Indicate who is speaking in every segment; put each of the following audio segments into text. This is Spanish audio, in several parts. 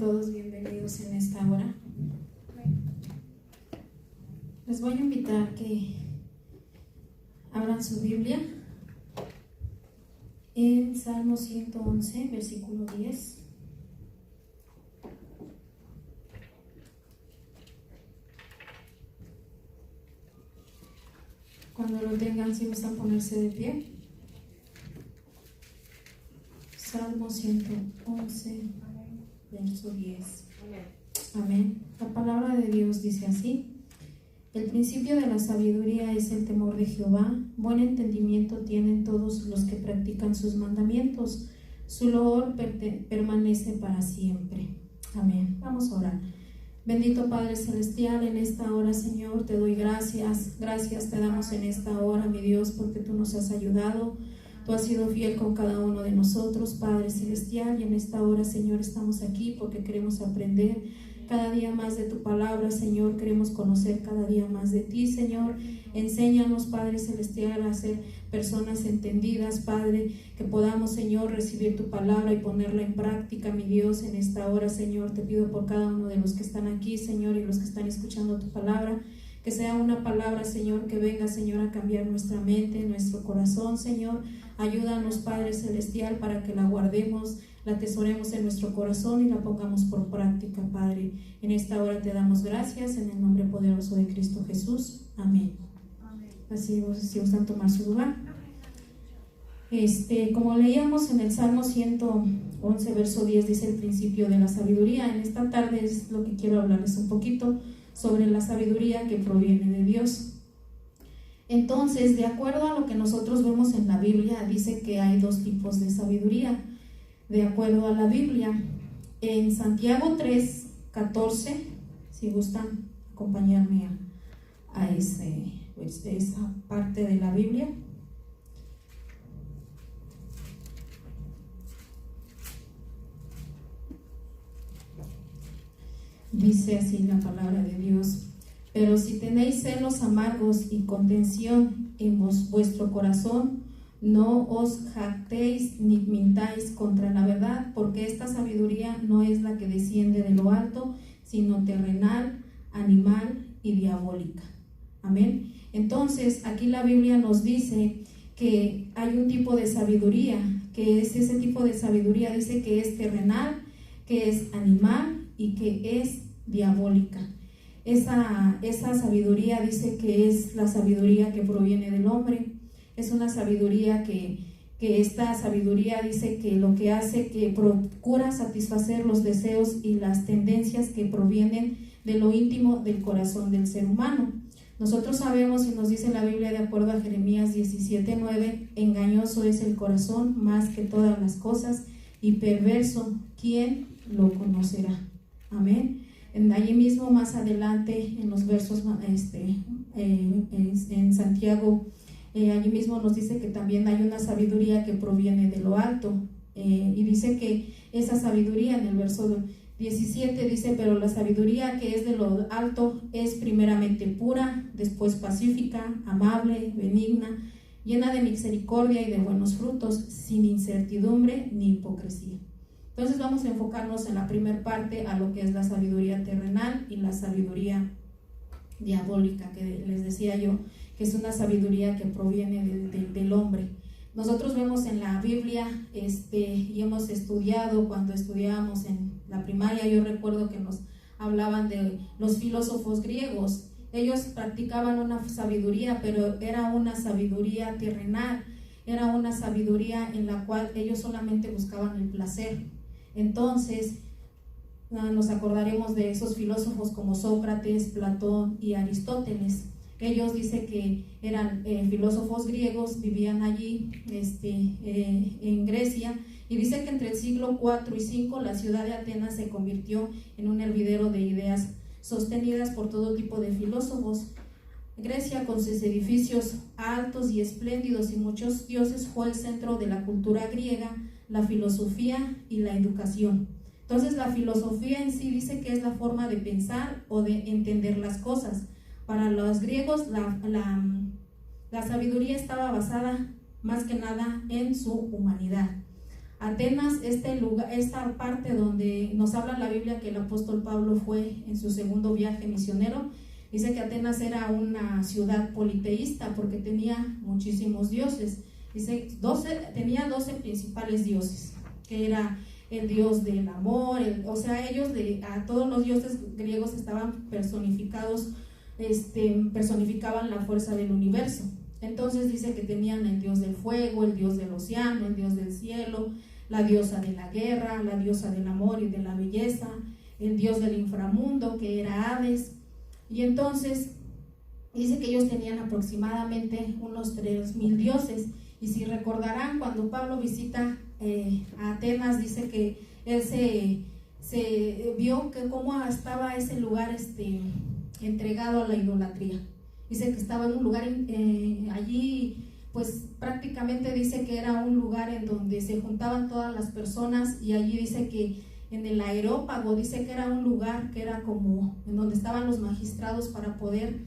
Speaker 1: todos bienvenidos en esta hora. Les voy a invitar que abran su Biblia en Salmo 111, versículo 10. Cuando lo tengan, si gustan ponerse de pie. Salmo 111, verso 10. Amén. La palabra de Dios dice así: el principio de la sabiduría es el temor de Jehová. Buen entendimiento tienen todos los que practican sus mandamientos. Su loor permanece para siempre. Amén. Vamos a orar. Bendito Padre Celestial, en esta hora, Señor, te doy gracias. Gracias te damos en esta hora, mi Dios, porque tú nos has ayudado. Tú has sido fiel con cada uno de nosotros, Padre Celestial, y en esta hora, Señor, estamos aquí porque queremos aprender cada día más de tu palabra, Señor. Queremos conocer cada día más de ti, Señor. Enséñanos, Padre Celestial, a ser personas entendidas, Padre, que podamos, Señor, recibir tu palabra y ponerla en práctica, mi Dios, en esta hora, Señor. Te pido por cada uno de los que están aquí, Señor, y los que están escuchando tu palabra, que sea una palabra, Señor, que venga, Señor, a cambiar nuestra mente, nuestro corazón, Señor. Ayúdanos, Padre Celestial, para que la guardemos, la atesoremos en nuestro corazón y la pongamos por práctica, Padre. En esta hora te damos gracias, en el nombre poderoso de Cristo Jesús. Amén. Así, si gustan tomar su lugar. Como leíamos en el Salmo 111, verso 10, dice el principio de la sabiduría. En esta tarde es lo que quiero hablarles un poquito sobre la sabiduría que proviene de Dios. Entonces, de acuerdo a lo que nosotros vemos en la Biblia, dice que hay dos tipos de sabiduría. De acuerdo a la Biblia, en Santiago 3:14, si gustan acompañarme a esa parte de la Biblia. Dice así la palabra de Dios: pero si tenéis celos amargos y contención en vuestro corazón, no os jactéis ni mintáis contra la verdad, porque esta sabiduría no es la que desciende de lo alto, sino terrenal, animal y diabólica. Amén. Entonces, aquí la Biblia nos dice que hay un tipo de sabiduría, que es ese tipo de sabiduría, dice que es terrenal, que es animal y que es diabólica. Esa sabiduría dice que es la sabiduría que proviene del hombre. Es una sabiduría que esta sabiduría dice que lo que hace, que procura satisfacer los deseos y las tendencias que provienen de lo íntimo del corazón del ser humano. Nosotros sabemos, y nos dice la Biblia de acuerdo a Jeremías 17:9, engañoso es el corazón más que todas las cosas y perverso, ¿quién lo conocerá? Amén. Allí mismo más adelante en los versos en Santiago, allí mismo nos dice que también hay una sabiduría que proviene de lo alto, y dice que esa sabiduría en el verso 17 dice: pero la sabiduría que es de lo alto es primeramente pura, después pacífica, amable, benigna, llena de misericordia y de buenos frutos, sin incertidumbre ni hipocresía. Entonces vamos a enfocarnos en la primera parte, a lo que es la sabiduría terrenal y la sabiduría diabólica, que les decía yo, que es una sabiduría que proviene del hombre. Nosotros vemos en la Biblia, y hemos estudiado, cuando estudiábamos en la primaria, yo recuerdo que nos hablaban de los filósofos griegos. Ellos practicaban una sabiduría, pero era una sabiduría terrenal, era una sabiduría en la cual ellos solamente buscaban el placer. Entonces, nos acordaremos de esos filósofos como Sócrates, Platón y Aristóteles. Ellos dicen que eran filósofos griegos, vivían allí en Grecia, y dice que entre el siglo IV y V la ciudad de Atenas se convirtió en un hervidero de ideas sostenidas por todo tipo de filósofos. Grecia, con sus edificios altos y espléndidos y muchos dioses, fue el centro de la cultura griega, la filosofía y la educación. Entonces, la filosofía en sí dice que es la forma de pensar o de entender las cosas. Para los griegos, la sabiduría estaba basada más que nada en su humanidad. Atenas, este lugar, esta parte donde nos habla la Biblia que el apóstol Pablo fue en su segundo viaje misionero, dice que Atenas era una ciudad politeísta porque tenía muchísimos dioses. Dice, tenía 12 principales dioses, que era el dios del amor, o sea, ellos, a todos los dioses griegos estaban personificados, personificaban la fuerza del universo. Entonces dice que tenían el dios del fuego, el dios del océano, el dios del cielo, la diosa de la guerra, la diosa del amor y de la belleza, el dios del inframundo, que era Hades. Y entonces dice que ellos tenían aproximadamente unos 3,000 dioses. Y si recordarán, cuando Pablo visita a Atenas, dice que él se vio que cómo estaba ese lugar entregado a la idolatría. Dice que estaba en un lugar allí, pues prácticamente dice que era un lugar en donde se juntaban todas las personas, y allí dice que en el Areópago, dice que era un lugar que era como en donde estaban los magistrados para poder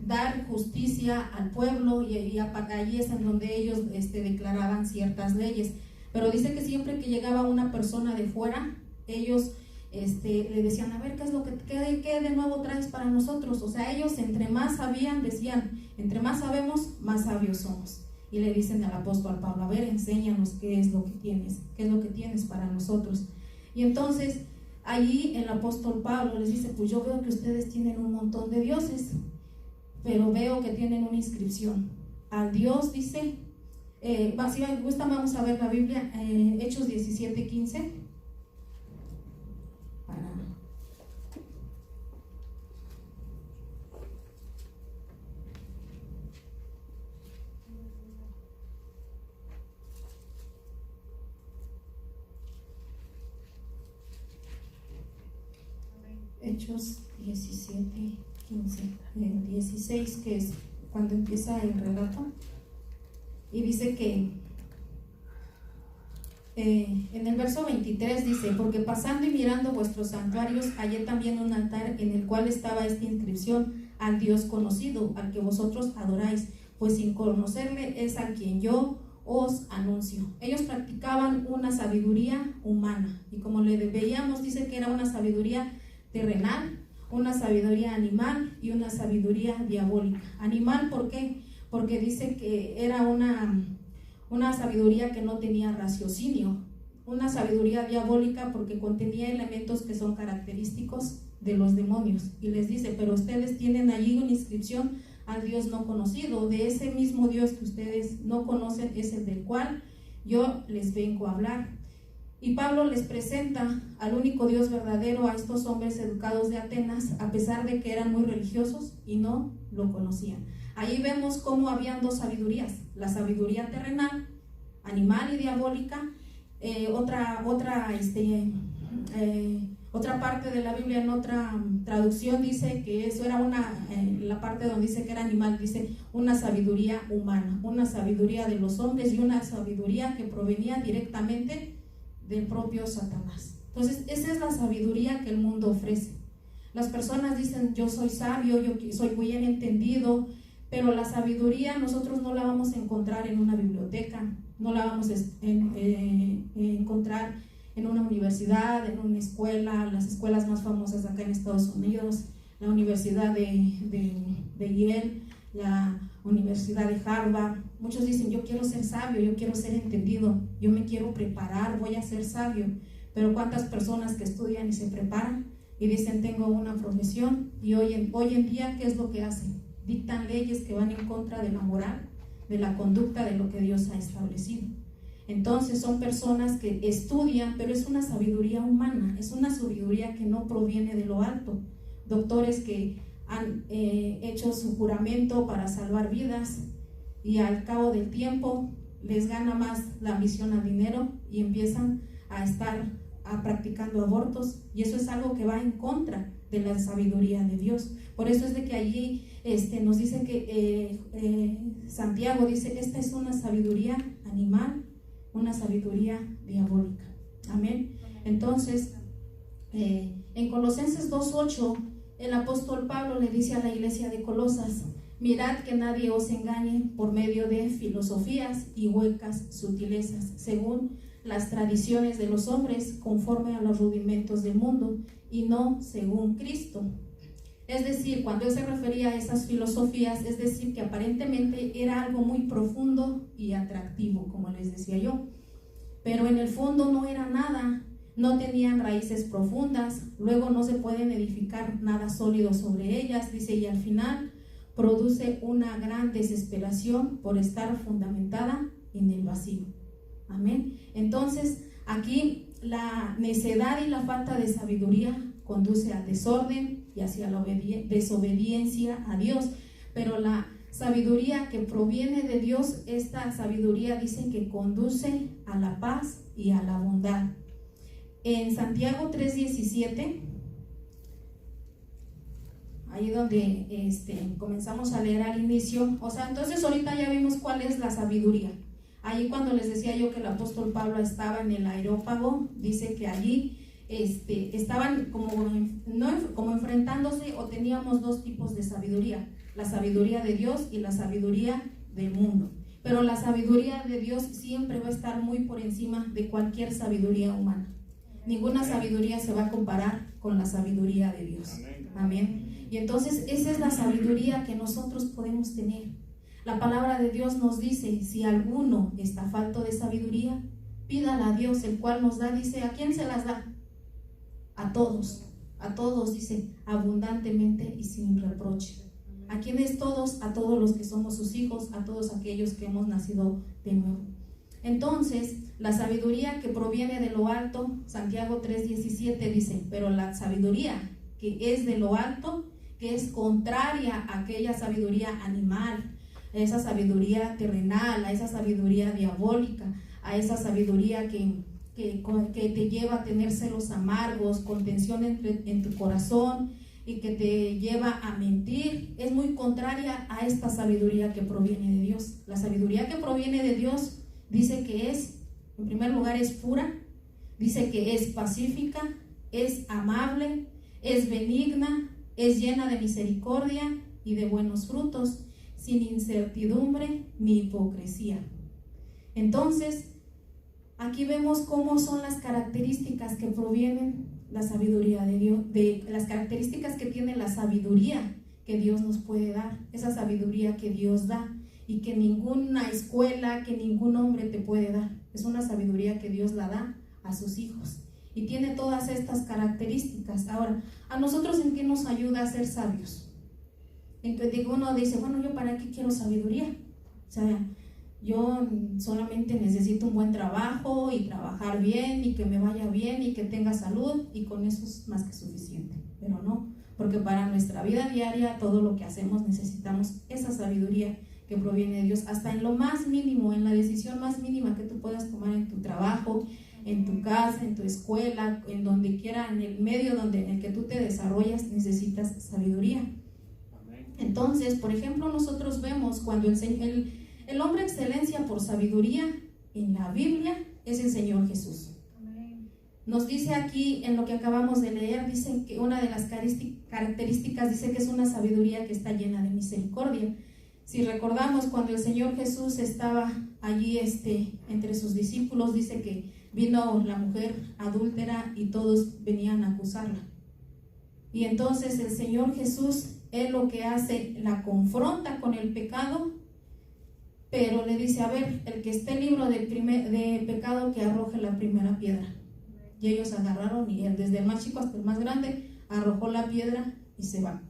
Speaker 1: dar justicia al pueblo, y allí es en donde ellos declaraban ciertas leyes. Pero dice que siempre que llegaba una persona de fuera, ellos le decían, a ver, ¿qué de nuevo traes para nosotros? O sea, ellos entre más sabían, decían, entre más sabemos, más sabios somos. Y le dicen al apóstol Pablo, a ver, enséñanos qué es lo que tienes para nosotros. Y entonces allí el apóstol Pablo les dice, pues yo veo que ustedes tienen un montón de dioses, pero veo que tienen una inscripción al Dios, dice, si me gusta, vamos a ver la Biblia, Hechos 17:15. Hechos 17:15, 16, que es cuando empieza el relato, y dice que en el verso 23 dice, porque pasando y mirando vuestros santuarios, hallé también un altar en el cual estaba esta inscripción, al Dios conocido, al que vosotros adoráis, pues sin conocerle es a quien yo os anuncio. Ellos practicaban una sabiduría humana, y como le veíamos, dice que era una sabiduría terrenal, una sabiduría animal y una sabiduría diabólica. Animal, ¿por qué? Porque dice que era una sabiduría que no tenía raciocinio. Una sabiduría diabólica porque contenía elementos que son característicos de los demonios. Y les dice, pero ustedes tienen allí una inscripción al Dios no conocido. De ese mismo Dios que ustedes no conocen es el del cual yo les vengo a hablar. Y Pablo les presenta al único Dios verdadero a estos hombres educados de Atenas, a pesar de que eran muy religiosos y no lo conocían. Ahí vemos cómo habían dos sabidurías, la sabiduría terrenal, animal y diabólica. Otra parte de la Biblia, en otra traducción, dice que eso era la parte donde dice que era animal, dice una sabiduría humana, una sabiduría de los hombres y una sabiduría que provenía directamente del propio Satanás. Entonces, esa es la sabiduría que el mundo ofrece. Las personas dicen, yo soy sabio, yo soy muy bien entendido, pero la sabiduría nosotros no la vamos a encontrar en una biblioteca, no la vamos a encontrar en una universidad, en una escuela, las escuelas más famosas acá en Estados Unidos, la Universidad de Yale, la Universidad de Harvard. Muchos dicen, yo quiero ser sabio, yo quiero ser entendido, yo me quiero preparar, voy a ser sabio. Pero ¿cuántas personas que estudian y se preparan y dicen, tengo una profesión, y hoy en día, ¿qué es lo que hacen? Dictan leyes que van en contra de la moral, de la conducta, de lo que Dios ha establecido. Entonces son personas que estudian, pero es una sabiduría humana, es una sabiduría que no proviene de lo alto. Doctores que han hecho su juramento para salvar vidas, y al cabo del tiempo les gana más la ambición al dinero y empiezan a estar practicando abortos, y eso es algo que va en contra de la sabiduría de Dios. Por eso es de que allí nos dice que Santiago dice, esta es una sabiduría animal, una sabiduría diabólica. Amén. Entonces, en Colosenses 2:8, el apóstol Pablo le dice a la iglesia de Colosas, Mirad que nadie os engañe por medio de filosofías y huecas sutilezas, según las tradiciones de los hombres, conforme a los rudimentos del mundo, y no según Cristo. Es decir, cuando él se refería a esas filosofías, es decir, que aparentemente era algo muy profundo y atractivo, como les decía yo, pero en el fondo no era nada, no tenían raíces profundas, luego no se pueden edificar nada sólido sobre ellas, dice, y al final produce una gran desesperación por estar fundamentada en el vacío. Amén. Entonces, aquí la necedad y la falta de sabiduría conduce al desorden y hacia la desobediencia a Dios, pero la sabiduría que proviene de Dios, esta sabiduría dice que conduce a la paz y a la bondad. En Santiago 3:17, ahí donde comenzamos a leer al inicio, o sea, entonces ahorita ya vimos cuál es la sabiduría. Ahí cuando les decía yo que el apóstol Pablo estaba en el Areópago, dice que allí estaban como enfrentándose, o teníamos dos tipos de sabiduría, la sabiduría de Dios y la sabiduría del mundo. Pero la sabiduría de Dios siempre va a estar muy por encima de cualquier sabiduría humana. Ninguna sabiduría se va a comparar con la sabiduría de Dios. Amén. Y entonces esa es la sabiduría que nosotros podemos tener. La palabra de Dios nos dice, si alguno está falto de sabiduría, pídala a Dios, el cual nos da, dice, ¿a quién se las da? A todos, dice, abundantemente y sin reproche. ¿A quiénes todos? A todos los que somos sus hijos, a todos aquellos que hemos nacido de nuevo. Entonces, la sabiduría que proviene de lo alto, Santiago 3:17 dice, pero la sabiduría que es de lo alto, que es contraria a aquella sabiduría animal, a esa sabiduría terrenal, a esa sabiduría diabólica, a esa sabiduría que te lleva a tener celos amargos, contención en tu corazón y que te lleva a mentir, es muy contraria a esta sabiduría que proviene de Dios. La sabiduría que proviene de Dios dice que es, en primer lugar, es pura, dice que es pacífica, es amable, es benigna, es llena de misericordia y de buenos frutos, sin incertidumbre ni hipocresía. Entonces, aquí vemos cómo son las características que provienen la sabiduría de Dios, de las características que tiene la sabiduría que Dios nos puede dar, esa sabiduría que Dios da y que ninguna escuela, que ningún hombre te puede dar. Es una sabiduría que Dios la da a sus hijos y tiene todas estas características. Ahora, ¿a nosotros en qué nos ayuda a ser sabios? Entonces uno dice, bueno, ¿yo para qué quiero sabiduría? O sea, yo solamente necesito un buen trabajo y trabajar bien y que me vaya bien y que tenga salud, y con eso es más que suficiente. Pero no, porque para nuestra vida diaria, todo lo que hacemos, necesitamos esa sabiduría que proviene de Dios, hasta en lo más mínimo, en la decisión más mínima que tú puedas tomar en tu trabajo, en tu casa, en tu escuela, en donde quiera, en el medio en el que tú te desarrollas, necesitas sabiduría. Entonces, por ejemplo, nosotros vemos cuando el hombre excelencia por sabiduría en la Biblia es el Señor Jesús. Nos dice aquí, en lo que acabamos de leer, dicen que una de las características dice que es una sabiduría que está llena de misericordia. Si recordamos, cuando el Señor Jesús estaba allí entre sus discípulos, dice que vino la mujer adúltera y todos venían a acusarla. Y entonces el Señor Jesús, Él lo que hace, la confronta con el pecado, pero le dice, a ver, el que esté libre de pecado, que arroje la primera piedra. Y ellos agarraron, y él, desde el más chico hasta el más grande, arrojó la piedra y se va.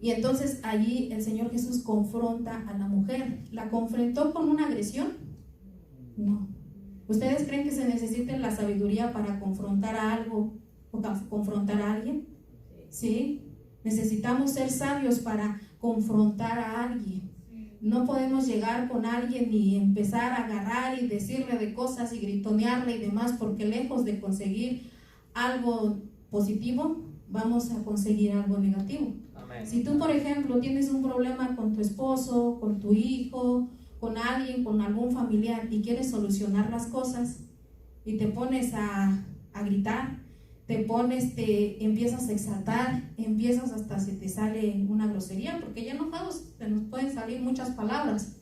Speaker 1: Y entonces allí el Señor Jesús confronta a la mujer. ¿La confrontó con una agresión? No. ¿Ustedes creen que se necesite la sabiduría para confrontar a algo o confrontar a alguien? Sí. Necesitamos ser sabios para confrontar a alguien. No podemos llegar con alguien y empezar a agarrar y decirle de cosas y gritonearle y demás, porque lejos de conseguir algo positivo, vamos a conseguir algo negativo. Amén. Si tú, por ejemplo, tienes un problema con tu esposo, con tu hijo, con alguien, con algún familiar, y quieres solucionar las cosas y te pones a gritar, te pones, te empiezas a exaltar, empiezas hasta se te sale una grosería, porque ya enojados se nos pueden salir muchas palabras.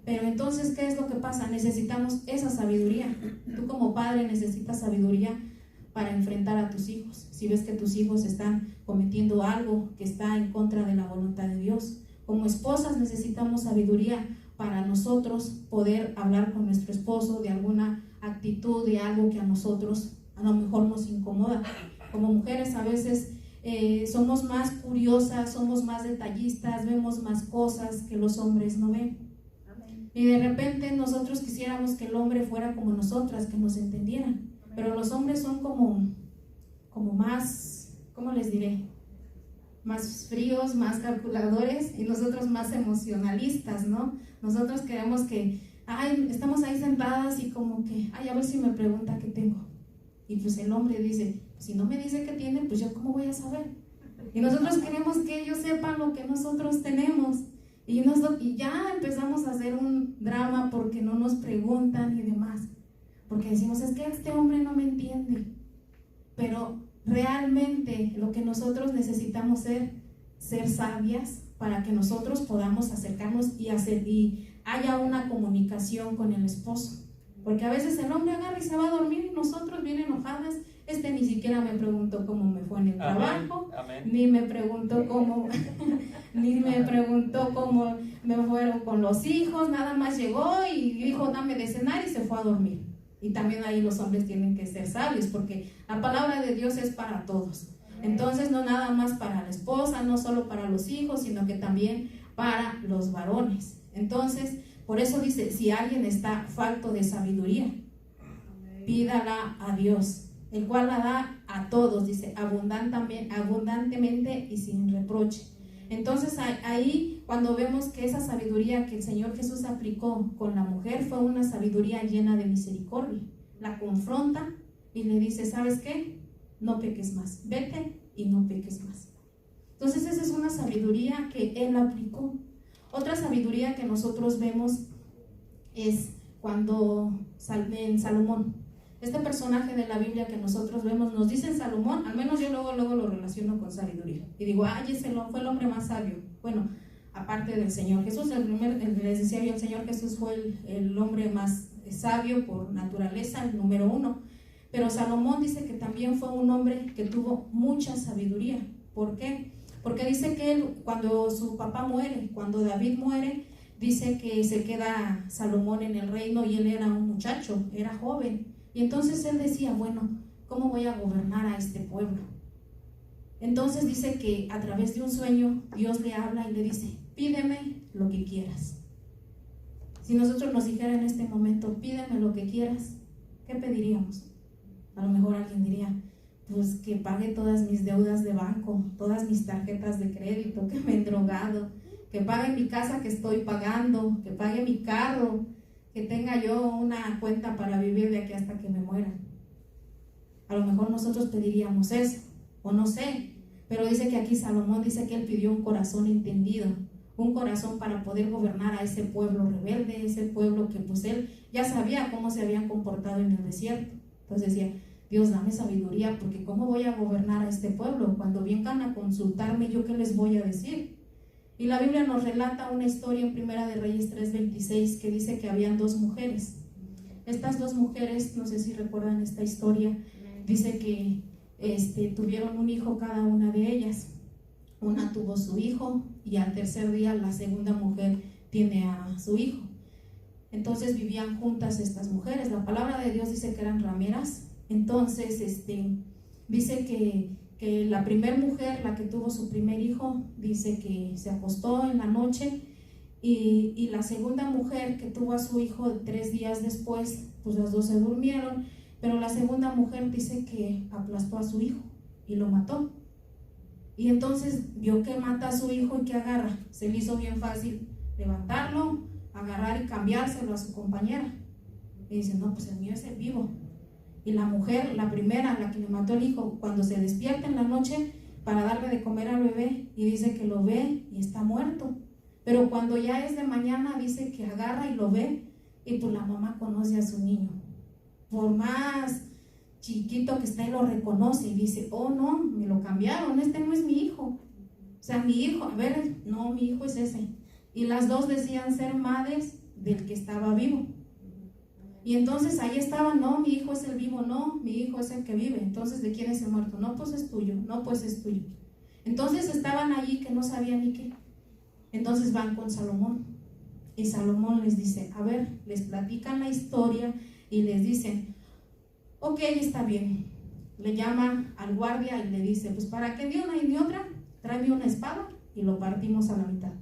Speaker 1: Pero entonces, ¿qué es lo que pasa? Necesitamos esa sabiduría. Tú como padre necesitas sabiduría para enfrentar a tus hijos. Si ves que tus hijos están cometiendo algo que está en contra de la voluntad de Dios. Como esposas necesitamos sabiduría para nosotros poder hablar con nuestro esposo de alguna actitud, de algo que a nosotros a lo mejor nos incomoda. Como mujeres a veces somos más curiosas, somos más detallistas, vemos más cosas que los hombres no ven. Y de repente nosotros quisiéramos que el hombre fuera como nosotras, que nos entendieran. Pero los hombres son como más, ¿cómo les diré? Más fríos, más calculadores, y nosotros más emocionalistas, ¿no? Nosotros queremos que, estamos ahí sentadas y como que, a ver si me pregunta qué tengo. Y pues el hombre dice, si no me dice qué tiene, pues yo cómo voy a saber. Y nosotros queremos que ellos sepan lo que nosotros tenemos. Y ya empezamos a hacer un drama porque no nos preguntan y demás. Porque decimos, es que este hombre no me entiende. Pero realmente lo que nosotros necesitamos ser sabias para que nosotros podamos acercarnos y haya una comunicación con el esposo. Porque a veces el hombre agarra y se va a dormir y nosotros bien enojadas, ni siquiera me preguntó cómo me fue en el trabajo, ni me preguntó cómo me fueron con los hijos, nada más llegó y dijo dame de cenar y se fue a dormir. Y también ahí los hombres tienen que ser sabios, porque la palabra de Dios es para todos. Entonces no nada más para la esposa, no solo para los hijos, sino que también para los varones. Entonces, por eso dice, si alguien está falto de sabiduría, pídala a Dios, el cual la da a todos, dice, abundantemente y sin reproche. Entonces ahí cuando vemos que esa sabiduría que el Señor Jesús aplicó con la mujer fue una sabiduría llena de misericordia. La confronta y le dice, ¿sabes qué? No peques más, vete y no peques más. Entonces esa es una sabiduría que Él aplicó. Otra sabiduría que nosotros vemos es cuando en Salomón. Este personaje de la Biblia que nosotros vemos, nos dice en Salomón, al menos yo luego lo relaciono con sabiduría. Y digo, ese fue el hombre más sabio. Bueno, aparte del Señor Jesús, les decía yo, el Señor Jesús fue el hombre más sabio por naturaleza, el número 1. Pero Salomón dice que también fue un hombre que tuvo mucha sabiduría. ¿Por qué? Porque dice que él, cuando su papá muere, cuando David muere, dice que se queda Salomón en el reino y él era un muchacho, era joven. Y entonces él decía, bueno, ¿cómo voy a gobernar a este pueblo? Entonces dice que a través de un sueño Dios le habla y le dice, pídeme lo que quieras. Si nosotros nos dijera en este momento, pídeme lo que quieras, ¿qué pediríamos? A lo mejor alguien diría, pues que pague todas mis deudas de banco, todas mis tarjetas de crédito, que me he drogado, que pague mi casa que estoy pagando, que pague mi carro, que tenga yo una cuenta para vivir de aquí hasta que me muera. A lo mejor nosotros pediríamos eso, o no sé, pero dice que aquí Salomón dice que él pidió un corazón entendido, un corazón para poder gobernar a ese pueblo rebelde, ese pueblo que pues él ya sabía cómo se habían comportado en el desierto. Entonces decía, Dios, dame sabiduría, porque ¿cómo voy a gobernar a este pueblo? Cuando vengan a consultarme, ¿yo qué les voy a decir? Y la Biblia nos relata una historia en Primera de Reyes 3:26 que dice que habían 2 mujeres. Estas 2 mujeres, no sé si recuerdan esta historia, dice que tuvieron un hijo cada una de ellas. Una tuvo su hijo y al tercer día la segunda mujer tiene a su hijo. Entonces vivían juntas estas mujeres. La palabra de Dios dice que eran rameras. Entonces dice que la primera mujer, la que tuvo su primer hijo, dice que se acostó en la noche y la segunda mujer que tuvo a su hijo 3 días después, pues las 2 se durmieron, pero la segunda mujer dice que aplastó a su hijo y lo mató. Y entonces vio que mata a su hijo y que agarra, se le hizo bien fácil levantarlo, agarrar y cambiárselo a su compañera. Y dice, no, pues el mío es el vivo. Y la mujer, la primera, la que le mató el hijo, cuando se despierta en la noche para darle de comer al bebé, y dice que lo ve y está muerto. Pero cuando ya es de mañana, dice que agarra y lo ve, y pues la mamá conoce a su niño. Por más chiquito que está y lo reconoce y dice, oh no, me lo cambiaron, este no es mi hijo. O sea, mi hijo, a ver, no, mi hijo es ese. Y las dos decían ser madres del que estaba vivo. Y entonces ahí estaban, no, mi hijo es el vivo, no, mi hijo es el que vive. Entonces, ¿de quién es el muerto? No, pues es tuyo, no, pues es tuyo. Entonces estaban allí que no sabían ni qué. Entonces van con Salomón. Y Salomón les dice, a ver, les platican la historia y les dicen, ok, está bien. Le llama al guardia y le dice, pues para que ni una y ni otra, tráeme una espada y lo partimos a la mitad.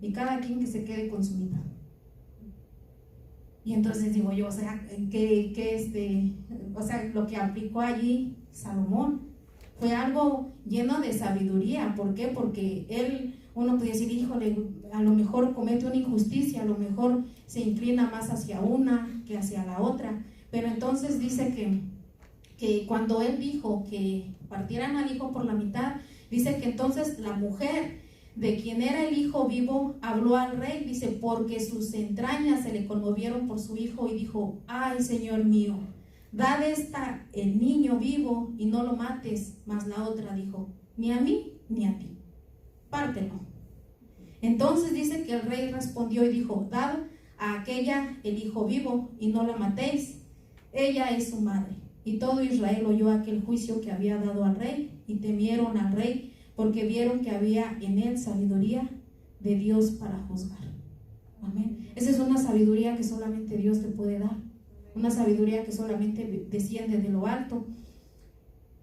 Speaker 1: Y cada quien que se quede con su mitad. Y entonces digo yo, o sea, lo que aplicó allí Salomón fue algo lleno de sabiduría. ¿Por qué? Porque uno puede decir, híjole, a lo mejor comete una injusticia, a lo mejor se inclina más hacia una que hacia la otra. Pero entonces dice que cuando él dijo que partieran al hijo por la mitad, dice que entonces la mujer de quien era el hijo vivo habló al rey, dice, porque sus entrañas se le conmovieron por su hijo y dijo, ay, Señor mío, dad el niño vivo y no lo mates. Mas la otra dijo, ni a mí ni a ti, pártelo. Entonces dice que el rey respondió y dijo, dad a aquella el hijo vivo y no la matéis, ella es su madre. Y todo Israel oyó aquel juicio que había dado al rey y temieron al rey, porque vieron que había en él sabiduría de Dios para juzgar. Amén. Esa es una sabiduría que solamente Dios te puede dar, una sabiduría que solamente desciende de lo alto.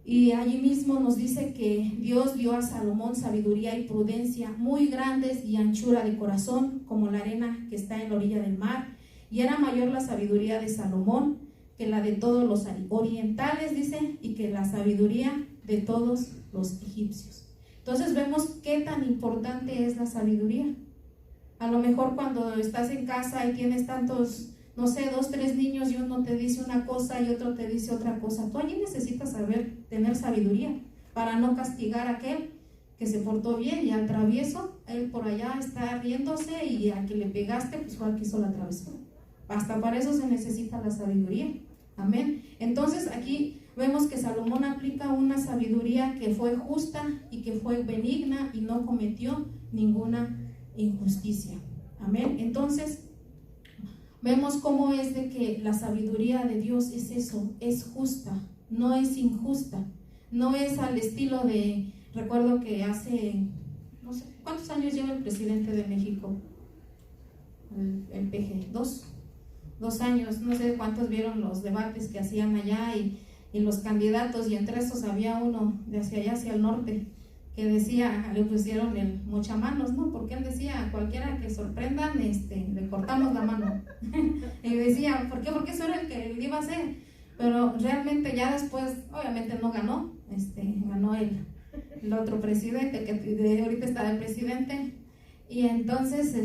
Speaker 1: Y allí mismo nos dice que Dios dio a Salomón sabiduría y prudencia muy grandes y anchura de corazón como la arena que está en la orilla del mar. Y era mayor la sabiduría de Salomón que la de todos los orientales, dice, y que la sabiduría de todos los egipcios. Entonces vemos qué tan importante es la sabiduría. A lo mejor cuando estás en casa y tienes tantos, no sé, 2, 3 niños y uno te dice una cosa y otro te dice otra cosa, tú allí necesitas tener sabiduría para no castigar a aquel que se portó bien y al travieso, él por allá está riéndose y a que le pegaste, pues fue al que hizo la travesura. Hasta para eso se necesita la sabiduría. Amén. Entonces aquí vemos que Salomón aplica una sabiduría que fue justa y que fue benigna y no cometió ninguna injusticia. Amén. Entonces vemos cómo es de que la sabiduría de Dios es eso, es justa, no es injusta, no es al estilo de, recuerdo que hace, no sé, ¿cuántos años lleva el presidente de México? El PG, 2 años, no sé cuántos vieron los debates que hacían allá y los candidatos, y entre esos había uno de hacia allá, hacia el norte, que decía, le pusieron el mochamanos, ¿no? Porque él decía, a cualquiera que sorprendan, le cortamos la mano. Y decía, ¿por qué? Porque eso era el que él iba a hacer. Pero realmente ya después, obviamente no ganó, ganó el otro presidente, que ahorita está el presidente. Y entonces,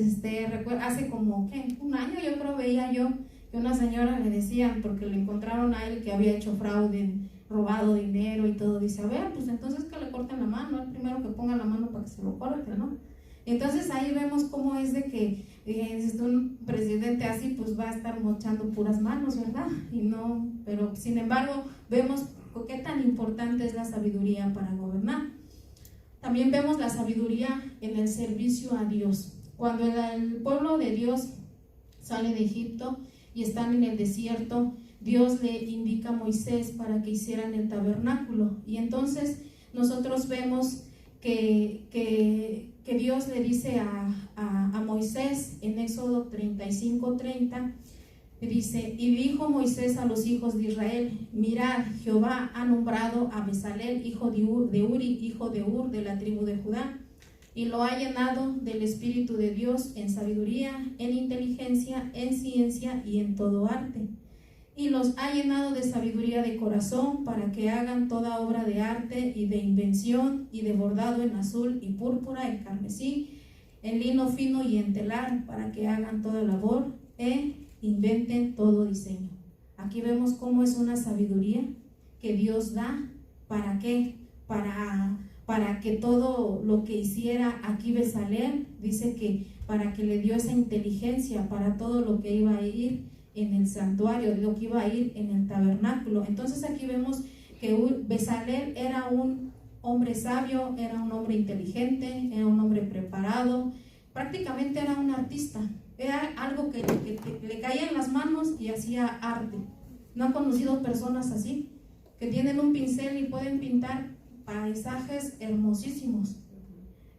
Speaker 1: hace como, ¿qué? Un año yo creo veía yo que una señora le decían, porque le encontraron a él que había hecho fraude, robado dinero y todo, dice, a ver, pues entonces que le corten la mano, el primero que ponga la mano para que se lo corte, ¿no? Entonces ahí vemos cómo es de que un presidente así pues va a estar mochando puras manos, ¿verdad? Y no, pero sin embargo vemos qué tan importante es la sabiduría para gobernar. También vemos la sabiduría en el servicio a Dios. Cuando el pueblo de Dios sale de Egipto y están en el desierto, Dios le indica a Moisés para que hicieran el tabernáculo. Y entonces nosotros vemos que Dios le dice a Moisés en Éxodo 35:30, dice, y dijo Moisés a los hijos de Israel, mirad, Jehová ha nombrado a Bezalel, hijo de Uri, hijo de Ur, de la tribu de Judá, y lo ha llenado del Espíritu de Dios en sabiduría, en inteligencia, en ciencia y en todo arte. Y los ha llenado de sabiduría de corazón para que hagan toda obra de arte y de invención y de bordado en azul y púrpura, en carmesí, en lino fino y en telar, para que hagan toda labor e inventen todo diseño. Aquí vemos cómo es una sabiduría que Dios da. ¿Para qué? Para que todo lo que hiciera aquí Bezalel, dice que para que le dio esa inteligencia para todo lo que iba a ir en el santuario, lo que iba a ir en el tabernáculo. Entonces aquí vemos que Bezalel era un hombre sabio, era un hombre inteligente, era un hombre preparado, prácticamente era un artista, era algo que le caía en las manos y hacía arte. ¿No han conocido personas así? Que tienen un pincel y pueden pintar paisajes hermosísimos.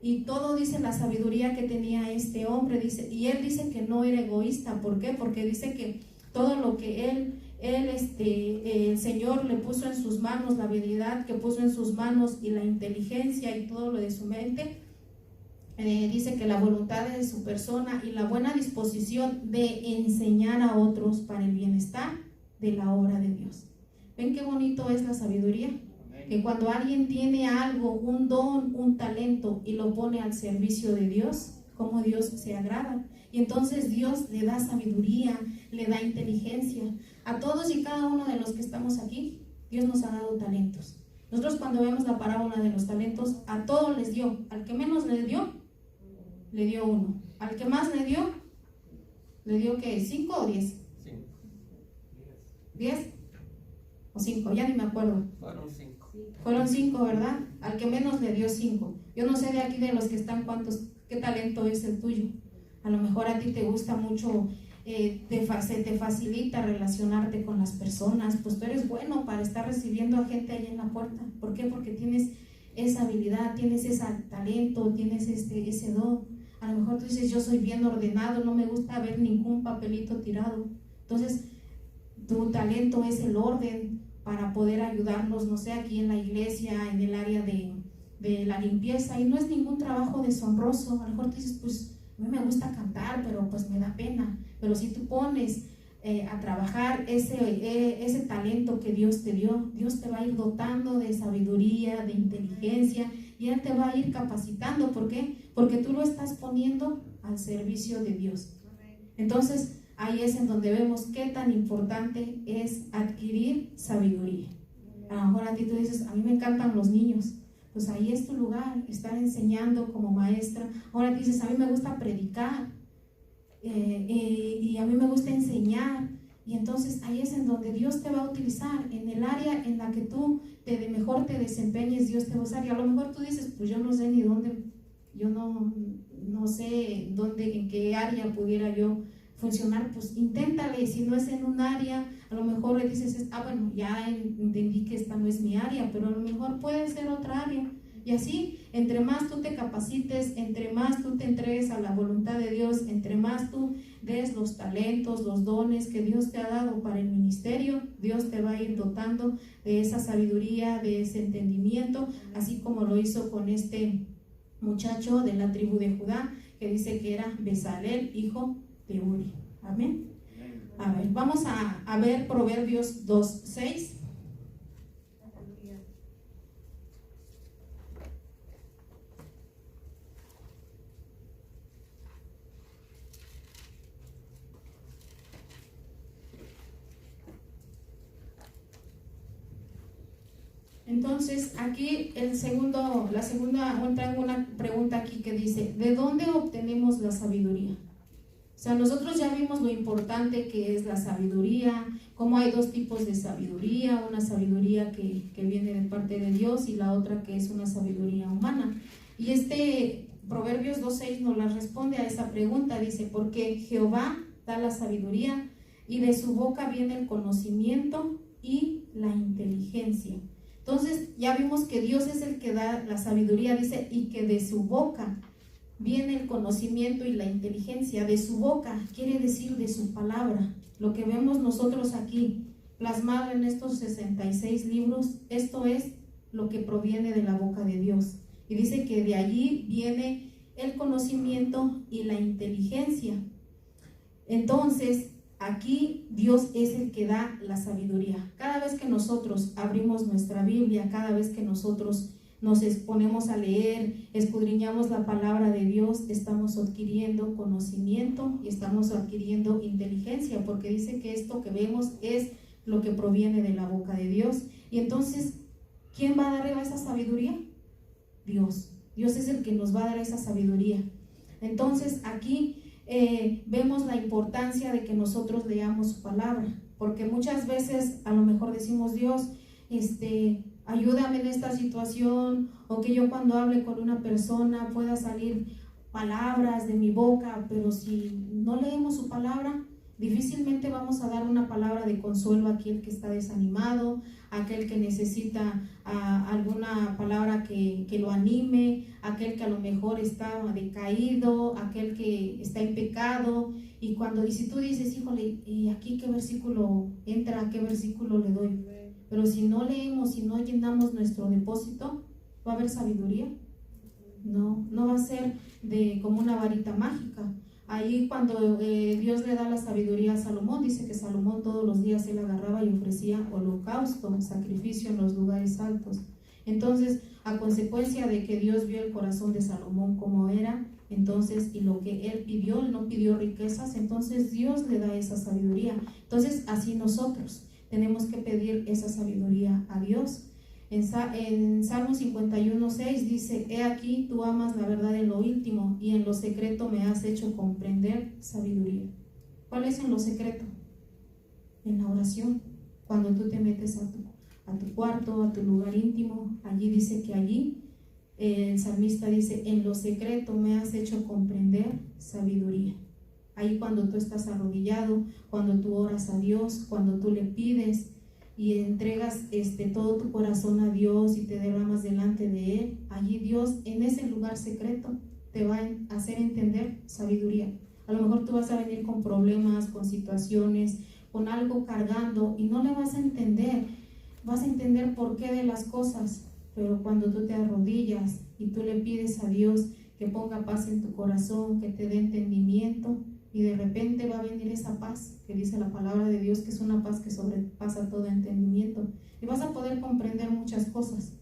Speaker 1: Y todo dice la sabiduría que tenía este hombre, dice, y él dice que no era egoísta. ¿Por qué? Porque dice que todo lo que el Señor le puso en sus manos, la habilidad que puso en sus manos y la inteligencia y todo lo de su mente, dice que la voluntad de su persona y la buena disposición de enseñar a otros para el bienestar de la obra de Dios. ¿Ven qué bonito es la sabiduría? Que cuando alguien tiene algo, un don, un talento y lo pone al servicio de Dios, como Dios se agrada. Y entonces Dios le da sabiduría, le da inteligencia. A todos y cada uno de los que estamos aquí, Dios nos ha dado talentos. Nosotros cuando vemos la parábola de los talentos, a todos les dio. Al que menos le dio 1. Al que más le dio ¿qué? ¿5 o 10? 10 o 5, ya ni me acuerdo. Fueron 5, ¿verdad? Al que menos le dio 5. Yo no sé de aquí de los que están qué talento es el tuyo. A lo mejor a ti te gusta mucho, te facilita relacionarte con las personas, pues tú eres bueno para estar recibiendo a gente ahí en la puerta. ¿Por qué? Porque tienes esa habilidad, tienes ese talento, tienes ese don. A lo mejor tú dices, yo soy bien ordenado, no me gusta ver ningún papelito tirado. Entonces, tu talento es el orden para poder ayudarnos, no sé, aquí en la iglesia, en el área de la limpieza, y no es ningún trabajo deshonroso. A lo mejor tú dices, pues a mí me gusta cantar, pero pues me da pena. Pero si tú pones a trabajar ese talento que Dios te dio, Dios te va a ir dotando de sabiduría, de inteligencia, y Él te va a ir capacitando. ¿Por qué? Porque tú lo estás poniendo al servicio de Dios. Entonces, ahí es en donde vemos qué tan importante es adquirir sabiduría. A lo mejor a ti tú dices, a mí me encantan los niños. Pues ahí es tu lugar, estar enseñando como maestra. Ahora dices, a mí me gusta predicar y a mí me gusta enseñar. Y entonces ahí es en donde Dios te va a utilizar. En el área en la que tú mejor te desempeñes, Dios te va a usar. Y a lo mejor tú dices, pues yo no sé ni dónde, yo no sé dónde, en qué área pudiera yo funcionar. Pues inténtale. Si no es en un área, a lo mejor le dices, bueno, ya entendí que esta no es mi área, pero a lo mejor puede ser otra área. Y así, entre más tú te capacites, entre más tú te entregues a la voluntad de Dios, entre más tú des los talentos, los dones que Dios te ha dado para el ministerio, Dios te va a ir dotando de esa sabiduría, de ese entendimiento, así como lo hizo con este muchacho de la tribu de Judá, que dice que era Bezalel, hijo de Uri. Amén. A ver, vamos a ver Proverbios 2:6. Entonces, aquí traigo una pregunta aquí que dice, ¿de dónde obtenemos la sabiduría? O sea, nosotros ya vimos lo importante que es la sabiduría, cómo hay dos tipos de sabiduría, una sabiduría que viene de parte de Dios y la otra que es una sabiduría humana. Y Proverbios 2:6 nos la responde a esa pregunta, dice, porque Jehová da la sabiduría y de su boca viene el conocimiento y la inteligencia. Entonces ya vimos que Dios es el que da la sabiduría, dice, y que de su boca viene el conocimiento y la inteligencia. De su boca quiere decir de su palabra. Lo que vemos nosotros aquí plasmado en estos 66 libros, esto es lo que proviene de la boca de Dios. Y dice que de allí viene el conocimiento y la inteligencia. Entonces, aquí Dios es el que da la sabiduría. Cada vez que nosotros abrimos nuestra Biblia, cada vez que nosotros nos exponemos a leer, escudriñamos la palabra de Dios, estamos adquiriendo conocimiento y estamos adquiriendo inteligencia, porque dice que esto que vemos es lo que proviene de la boca de Dios. Y entonces, ¿quién va a dar esa sabiduría? Dios. Dios es el que nos va a dar esa sabiduría. Entonces, aquí vemos la importancia de que nosotros leamos su palabra, porque muchas veces a lo mejor decimos: Dios, ayúdame en esta situación, o que yo cuando hable con una persona pueda salir palabras de mi boca, pero si no leemos su palabra, difícilmente vamos a dar una palabra de consuelo a aquel que está desanimado, a aquel que necesita alguna palabra que lo anime, a aquel que a lo mejor está decaído, a aquel que está en pecado. Y si tú dices: híjole, ¿y aquí qué versículo entra? ¿Qué versículo le doy? Pero si no leemos, si no llenamos nuestro depósito, ¿va a haber sabiduría? No va a ser como una varita mágica. Ahí cuando Dios le da la sabiduría a Salomón, dice que Salomón todos los días él agarraba y ofrecía holocausto, sacrificio en los lugares altos. Entonces, a consecuencia de que Dios vio el corazón de Salomón como era, entonces, y lo que él pidió, él no pidió riquezas, entonces Dios le da esa sabiduría. Entonces, así nosotros tenemos que pedir esa sabiduría a Dios. En Salmo 51:6 dice: he aquí, tú amas la verdad en lo íntimo, y en lo secreto me has hecho comprender sabiduría. ¿Cuál es en lo secreto? En la oración. Cuando tú te metes a tu cuarto, a tu lugar íntimo, allí dice que allí, el salmista dice: en lo secreto me has hecho comprender sabiduría. Ahí cuando tú estás arrodillado, cuando tú oras a Dios, cuando tú le pides y entregas todo tu corazón a Dios y te derramas delante de Él, allí Dios en ese lugar secreto te va a hacer entender sabiduría. A lo mejor tú vas a venir con problemas, con situaciones, con algo cargando y no le vas a entender por qué de las cosas, pero cuando tú te arrodillas y tú le pides a Dios que ponga paz en tu corazón, que te dé entendimiento, y de repente va a venir esa paz que dice la palabra de Dios, que es una paz que sobrepasa todo entendimiento, y vas a poder comprender muchas cosas.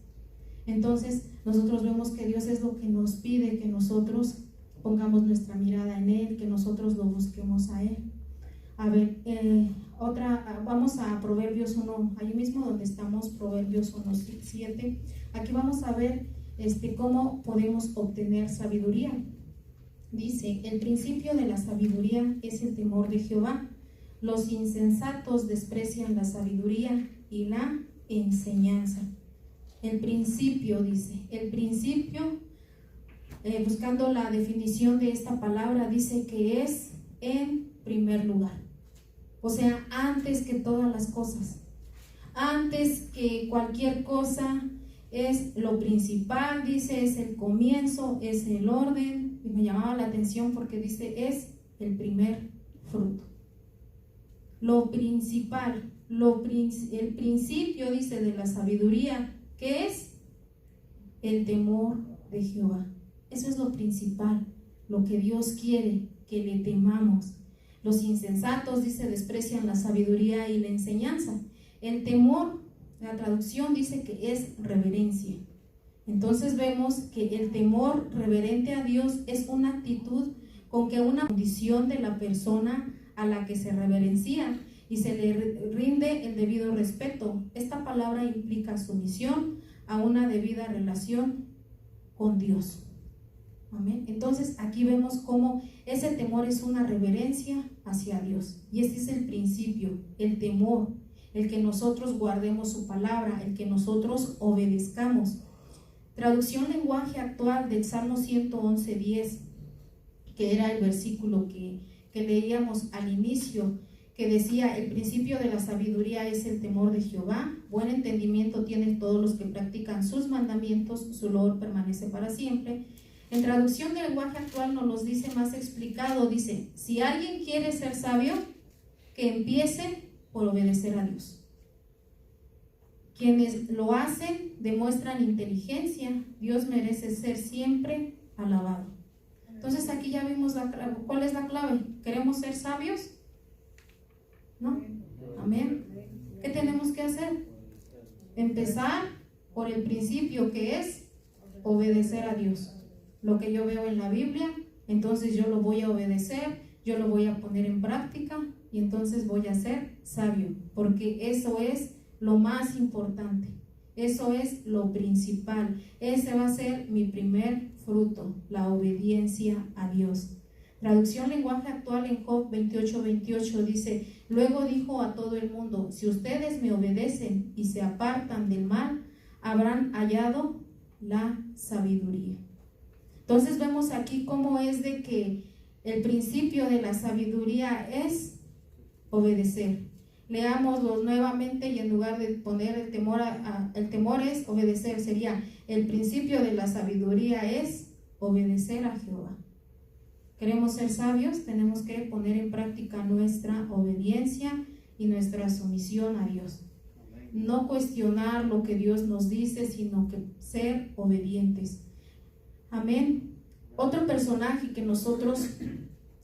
Speaker 1: Entonces nosotros vemos que Dios es lo que nos pide, que nosotros pongamos nuestra mirada en Él, que nosotros lo busquemos a Él. A ver, vamos a Proverbios 1, ahí mismo donde estamos, Proverbios 1:7. Aquí vamos a ver cómo podemos obtener sabiduría. Dice: el principio de la sabiduría es el temor de Jehová. Los insensatos desprecian la sabiduría y la enseñanza. El principio, dice, buscando la definición de esta palabra, dice que es en primer lugar. O sea, antes que todas las cosas, antes que cualquier cosa, es lo principal, dice, es el comienzo, es el orden. Y me llamaba la atención porque dice: es el primer fruto. Lo principal, el principio, dice, de la sabiduría, ¿qué es? El temor de Jehová. Eso es lo principal, lo que Dios quiere, que le temamos. Los insensatos, dice, desprecian la sabiduría y la enseñanza. El temor, la traducción dice que es reverencia. Entonces vemos que el temor reverente a Dios es una actitud con que una condición de la persona a la que se reverencia y se le rinde el debido respeto. Esta palabra implica sumisión a una debida relación con Dios. Amén. Entonces aquí vemos cómo ese temor es una reverencia hacia Dios. Y este es el principio, el temor, el que nosotros guardemos su palabra, el que nosotros obedezcamos. Traducción lenguaje actual del Salmo 111:10, que era el versículo que leíamos al inicio, que decía: el principio de la sabiduría es el temor de Jehová, buen entendimiento tienen todos los que practican sus mandamientos, su loor permanece para siempre. En traducción del lenguaje actual nos los dice más explicado, dice: si alguien quiere ser sabio, que empiece por obedecer a Dios. Quienes lo hacen demuestran inteligencia. Dios merece ser siempre alabado. Entonces aquí ya vimos la clave. ¿Cuál es la clave? ¿Queremos ser sabios? ¿No? Amén. ¿Qué tenemos que hacer? Empezar por el principio, que es obedecer a Dios. Lo que yo veo en la Biblia, entonces yo lo voy a obedecer, yo lo voy a poner en práctica y entonces voy a ser sabio, porque eso es lo más importante, eso es lo principal, ese va a ser mi primer fruto, la obediencia a Dios. Traducción lenguaje actual en Job 28:28 dice: luego dijo a todo el mundo, si ustedes me obedecen y se apartan del mal, habrán hallado la sabiduría. Entonces vemos aquí cómo es de que el principio de la sabiduría es obedecer. Leámoslo nuevamente y en lugar de poner el temor, el temor es obedecer, sería el principio de la sabiduría es obedecer a Jehová. Queremos ser sabios, tenemos que poner en práctica nuestra obediencia y nuestra sumisión a Dios. No cuestionar lo que Dios nos dice, sino que ser obedientes. Amén. Otro personaje que nosotros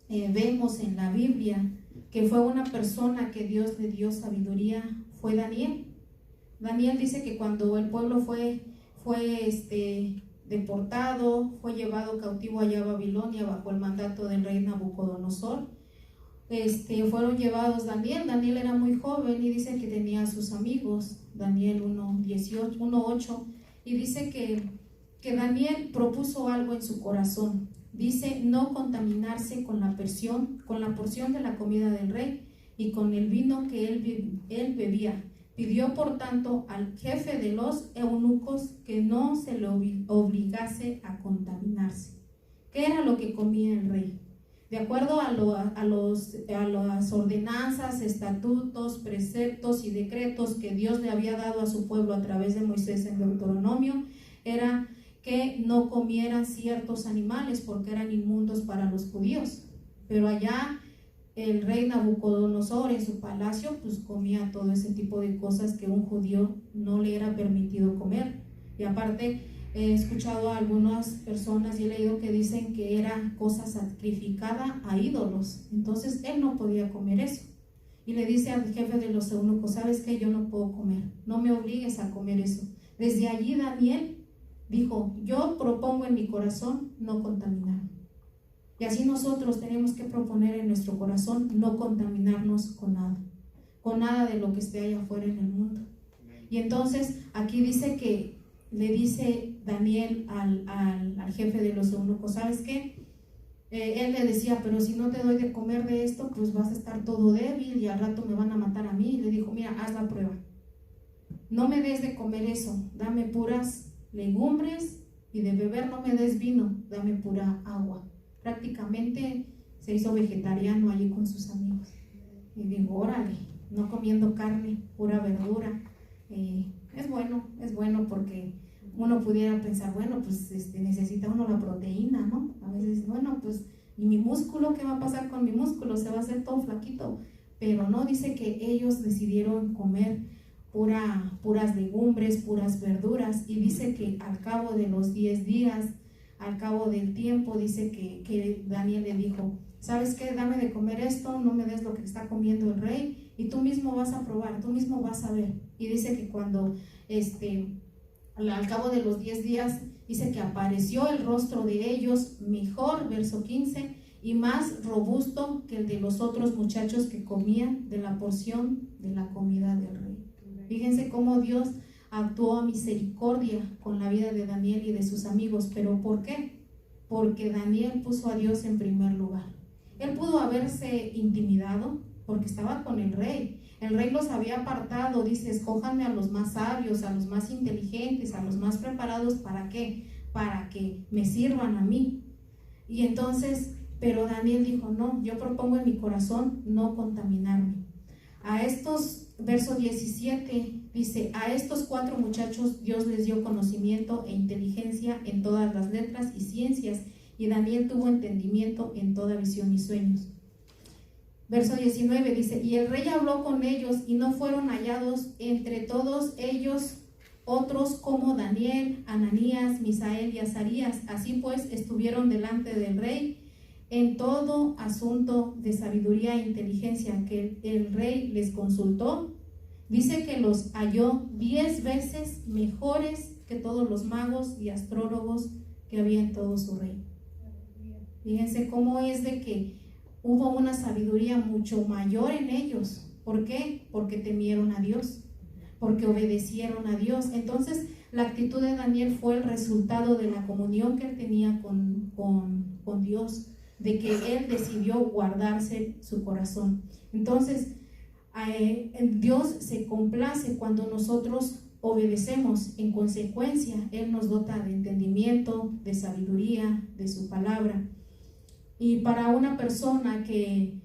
Speaker 1: vemos en la Biblia, que fue una persona que Dios le dio sabiduría, fue Daniel. Daniel dice que cuando el pueblo fue deportado, fue llevado cautivo allá a Babilonia bajo el mandato del rey Nabucodonosor, fueron llevados Daniel era muy joven y dice que tenía a sus amigos, Daniel 1:8, y dice que Daniel propuso algo en su corazón. Dice no contaminarse con la porción de la comida del rey y con el vino que él bebía. Pidió por tanto al jefe de los eunucos que no se le obligase a contaminarse. ¿Qué era lo que comía el rey? De acuerdo a las ordenanzas, estatutos, preceptos y decretos que Dios le había dado a su pueblo a través de Moisés en Deuteronomio, era que no comieran ciertos animales porque eran inmundos para los judíos. Pero allá el rey Nabucodonosor en su palacio pues comía todo ese tipo de cosas que un judío no le era permitido comer. Y aparte he escuchado a algunas personas y he leído que dicen que era cosa sacrificada a ídolos, entonces él no podía comer eso. Y le dice al jefe de los eunucos: ¿sabes qué? Yo no puedo comer, no me obligues a comer eso. Desde allí Daniel dijo: yo propongo en mi corazón no contaminarme. Y así nosotros tenemos que proponer en nuestro corazón no contaminarnos con nada de lo que esté allá afuera en el mundo. Y entonces aquí dice que le dice Daniel al jefe de los eunucos: ¿sabes qué? Él le decía: pero si no te doy de comer de esto, pues vas a estar todo débil y al rato me van a matar a mí. Y le dijo: mira, haz la prueba, no me des de comer eso, dame puras legumbres, y de beber no me des vino, dame pura agua. Prácticamente se hizo vegetariano allí con sus amigos. Y digo: órale, no comiendo carne, pura verdura. Es bueno porque uno pudiera pensar: bueno, pues necesita uno la proteína, ¿no? A veces, bueno, pues, ¿y mi músculo? ¿Qué va a pasar con mi músculo? Se va a hacer todo flaquito. Pero no, dice que ellos decidieron comer puras legumbres, puras verduras, y dice que al cabo de los 10 días, al cabo del tiempo, dice que Daniel le dijo: ¿sabes qué? Dame de comer esto, no me des lo que está comiendo el rey, y tú mismo vas a probar, tú mismo vas a ver. Y dice que cuando al cabo de los 10 días, dice que apareció el rostro de ellos mejor, verso 15, y más robusto que el de los otros muchachos que comían de la porción de la comida del rey. Fíjense cómo Dios actuó a misericordia con la vida de Daniel y de sus amigos. ¿Pero por qué? Porque Daniel puso a Dios en primer lugar. Él pudo haberse intimidado porque estaba con el rey. El rey los había apartado, dice: escójanme a los más sabios, a los más inteligentes, a los más preparados. ¿Para qué? Para que me sirvan a mí. Y entonces, pero Daniel dijo: no, yo propongo en mi corazón no contaminarme. A estos, verso 17, dice: a estos 4 muchachos Dios les dio conocimiento e inteligencia en todas las letras y ciencias, y Daniel tuvo entendimiento en toda visión y sueños. Verso 19 dice: y el rey habló con ellos, y no fueron hallados entre todos ellos otros como Daniel, Ananías, Misael y Azarías. Así pues estuvieron delante del rey en todo asunto de sabiduría e inteligencia que el rey les consultó. Dice que los halló 10 veces mejores que todos los magos y astrólogos que había en todo su reino. Fíjense cómo es de que hubo una sabiduría mucho mayor en ellos. ¿Por qué? Porque temieron a Dios, porque obedecieron a Dios. Entonces la actitud de Daniel fue el resultado de la comunión que él tenía con Dios. de que Él decidió guardarse su corazón. Entonces, Dios se complace cuando nosotros obedecemos. En consecuencia, Él nos dota de entendimiento, de sabiduría, de su palabra. Y para una persona que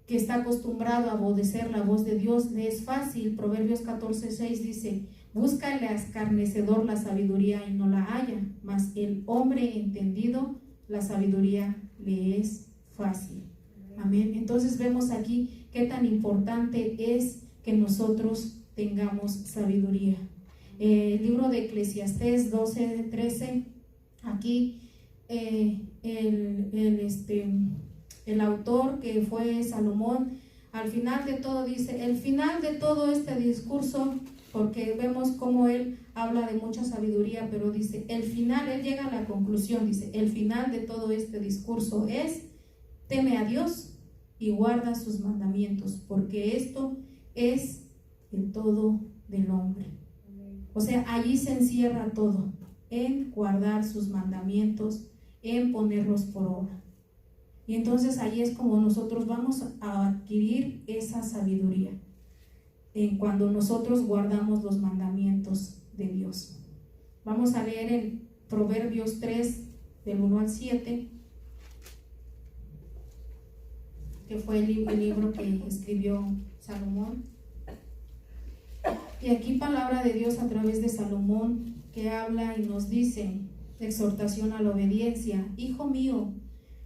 Speaker 1: está acostumbrado a obedecer la voz de Dios, le es fácil. Proverbios 14:6 dice: búscale a escarnecedor la sabiduría y no la halla, mas el hombre entendido la sabiduría le es fácil. Amén. Entonces vemos aquí qué tan importante es que nosotros tengamos sabiduría. El libro de Eclesiastés 12:13, aquí el autor, que fue Salomón, al final de todo dice, el final de todo este discurso, porque vemos cómo él habla de mucha sabiduría, pero dice, el final, él llega a la conclusión, dice, el final de todo este discurso es: teme a Dios y guarda sus mandamientos, porque esto es el todo del hombre. O sea, allí se encierra todo, en guardar sus mandamientos, en ponerlos por obra. Y entonces ahí es como nosotros vamos a adquirir esa sabiduría, en cuando nosotros guardamos los mandamientos de Dios. Vamos a leer en Proverbios 3, del 1 al 7, que fue el libro que escribió Salomón. Y aquí palabra de Dios a través de Salomón, que habla y nos dice, exhortación a la obediencia: hijo mío,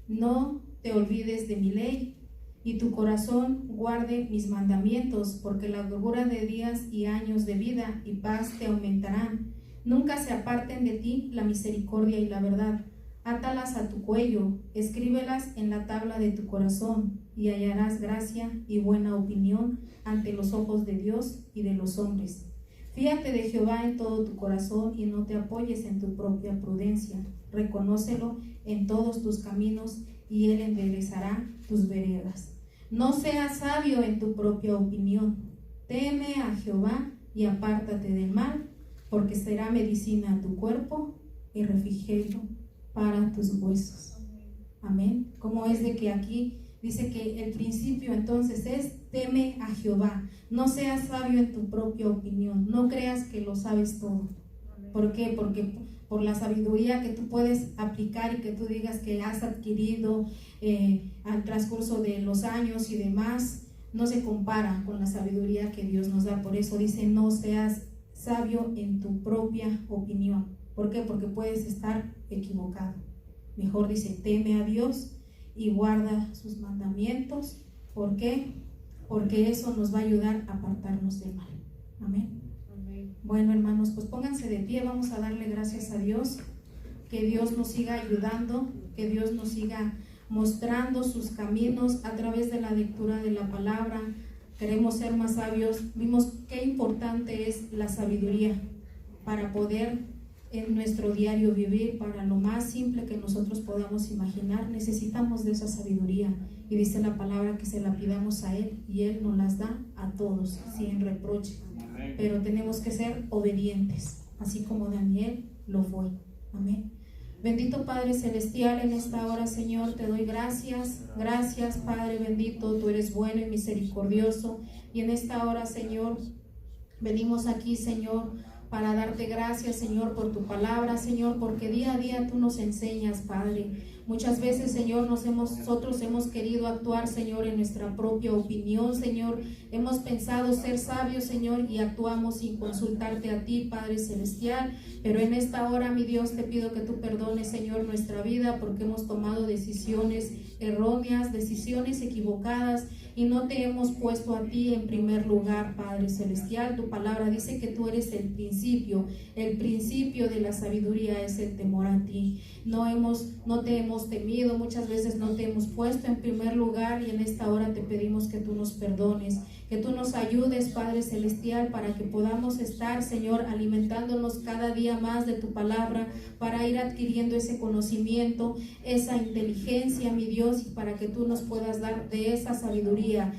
Speaker 1: no te olvides de mi ley, y tu corazón guarde mis mandamientos, porque la largura de días y años de vida y paz te aumentarán. Nunca se aparten de ti la misericordia y la verdad. Átalas a tu cuello, escríbelas en la tabla de tu corazón, y hallarás gracia y buena opinión ante los ojos de Dios y de los hombres. Fíate de Jehová en todo tu corazón y no te apoyes en tu propia prudencia. Reconócelo en todos tus caminos y Él enderezará tus veredas. No seas sabio en tu propia opinión. Teme a Jehová y apártate del mal, porque será medicina a tu cuerpo y refrigerio para tus huesos. Amén. Como es de que aquí dice que el principio entonces es: teme a Jehová. No seas sabio en tu propia opinión. No creas que lo sabes todo. ¿Por qué? Porque por la sabiduría que tú puedes aplicar y que tú digas que has adquirido al transcurso de los años y demás, no se compara con la sabiduría que Dios nos da. Por eso dice: no seas sabio en tu propia opinión. ¿Por qué? Porque puedes estar equivocado. Mejor dice: teme a Dios y guarda sus mandamientos. ¿Por qué? Porque eso nos va a ayudar a apartarnos del mal. Amén. Amén. Bueno, hermanos, pues pónganse de pie. Vamos a darle gracias a Dios. Que Dios nos siga ayudando, que Dios nos siga mostrando sus caminos a través de la lectura de la palabra. Queremos ser más sabios. Vimos qué importante es la sabiduría para poder en nuestro diario vivir, para lo más simple que nosotros podamos imaginar. Necesitamos de esa sabiduría, y dice la palabra que se la pidamos a Él y Él nos las da a todos sin reproche. Pero tenemos que ser obedientes, así como Daniel lo fue. Amén. Bendito Padre Celestial, en esta hora, Señor, te doy gracias. Gracias, Padre bendito, tú eres bueno y misericordioso. Y en esta hora, Señor, venimos aquí, Señor, para darte gracias, Señor, por tu palabra, Señor, porque día a día tú nos enseñas, Padre. Muchas veces, Señor, nosotros hemos querido actuar, Señor, en nuestra propia opinión, Señor. Hemos pensado ser sabios, Señor, y actuamos sin consultarte a ti, Padre Celestial. Pero en esta hora, mi Dios, te pido que tú perdones, Señor, nuestra vida, porque hemos tomado decisiones erróneas, decisiones equivocadas, y no te hemos puesto a ti en primer lugar, Padre Celestial. Tu palabra dice que tú eres el principio de la sabiduría es el temor a ti. No te hemos temido, muchas veces no te hemos puesto en primer lugar, y en esta hora te pedimos que tú nos perdones, que tú nos ayudes, Padre Celestial, para que podamos estar, Señor, alimentándonos cada día más de tu palabra, para ir adquiriendo ese conocimiento, esa inteligencia, mi Dios, Dios, y para que tú nos puedas dar de esa sabiduría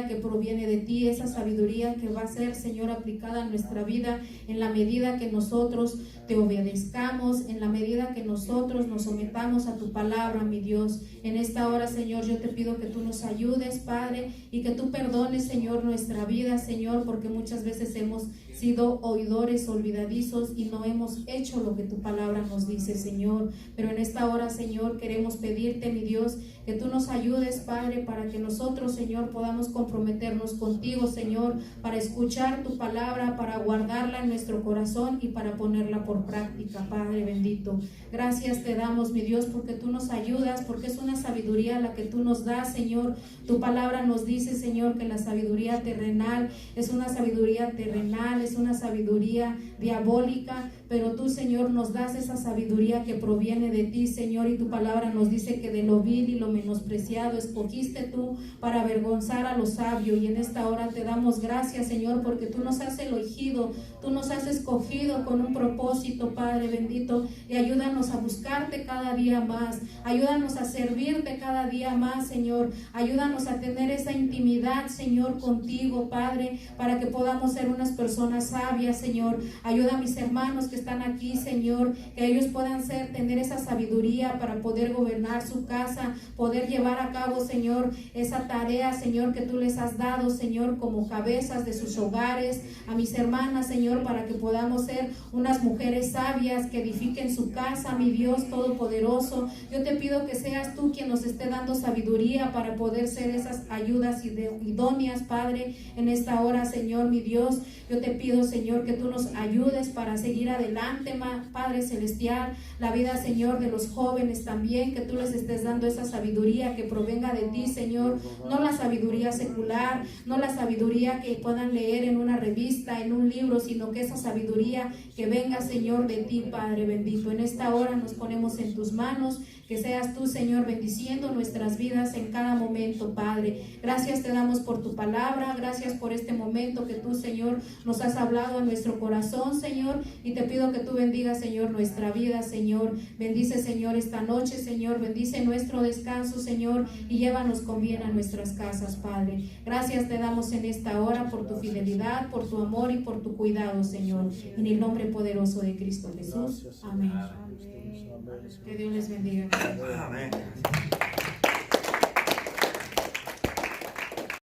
Speaker 1: que proviene de ti, esa sabiduría que va a ser, Señor, aplicada a nuestra vida en la medida que nosotros te obedezcamos, en la medida que nosotros nos sometamos a tu palabra, mi Dios. En esta hora, Señor, yo te pido que tú nos ayudes, Padre, y que tú perdones, Señor, nuestra vida, Señor, porque muchas veces hemos sido oidores olvidadizos y no hemos hecho lo que tu palabra nos dice, Señor. Pero en esta hora, Señor, queremos pedirte, mi Dios, que tú nos ayudes, Padre, para que nosotros, Señor, podamos comprometernos contigo, Señor, para escuchar tu palabra, para guardarla en nuestro corazón y para ponerla por práctica, Padre bendito. Gracias te damos, mi Dios, porque tú nos ayudas, porque es una sabiduría la que tú nos das, Señor. Tu palabra nos dice, Señor, que la sabiduría terrenal es una sabiduría terrenal, es una sabiduría diabólica, pero tú, Señor, nos das esa sabiduría que proviene de ti, Señor, y tu palabra nos dice que de lo vil y lo menospreciado escogiste tú para avergonzar a los sabios. Y en esta hora te damos gracias, Señor, porque tú nos has elegido, tú nos has escogido con un propósito, Padre bendito, y ayúdanos a buscarte cada día más, ayúdanos a servirte cada día más, Señor, ayúdanos a tener esa intimidad, Señor, contigo, Padre, para que podamos ser unas personas sabias, Señor. Ayuda a mis hermanos que están aquí, Señor, que ellos puedan tener esa sabiduría para poder gobernar su casa, poder llevar a cabo, Señor, esa tarea, Señor, que tú les has dado, Señor, como cabezas de sus hogares. A mis hermanas, Señor, para que podamos ser unas mujeres sabias que edifiquen su casa, mi Dios todopoderoso. Yo te pido que seas tú quien nos esté dando sabiduría para poder ser esas ayudas idóneas, Padre, en esta hora, Señor, mi Dios. Yo te pido, Señor, que tú nos ayudes para seguir adelante, Padre celestial, la vida, Señor, de los jóvenes también, que tú les estés dando esa sabiduría que provenga de ti, Señor, no la sabiduría secular, no la sabiduría que puedan leer en una revista, en un libro, sino que esa sabiduría que venga, Señor, de ti, Padre bendito. En esta hora nos ponemos en tus manos, que seas tú, Señor, bendiciendo nuestras vidas en cada momento, Padre. Gracias te damos por tu palabra, gracias por este momento que tú, Señor, nos has hablado a nuestro corazón, Señor, y te pido que tú bendigas, Señor, nuestra vida, Señor. Bendice, Señor, esta noche, Señor, bendice nuestro descanso, Señor, y llévanos con bien a nuestras casas, Padre. Gracias te damos en esta hora por tu fidelidad, por tu amor y por tu cuidado, Señor. En el nombre poderoso de Cristo Jesús. Amén. Que Dios les bendiga.
Speaker 2: Amén.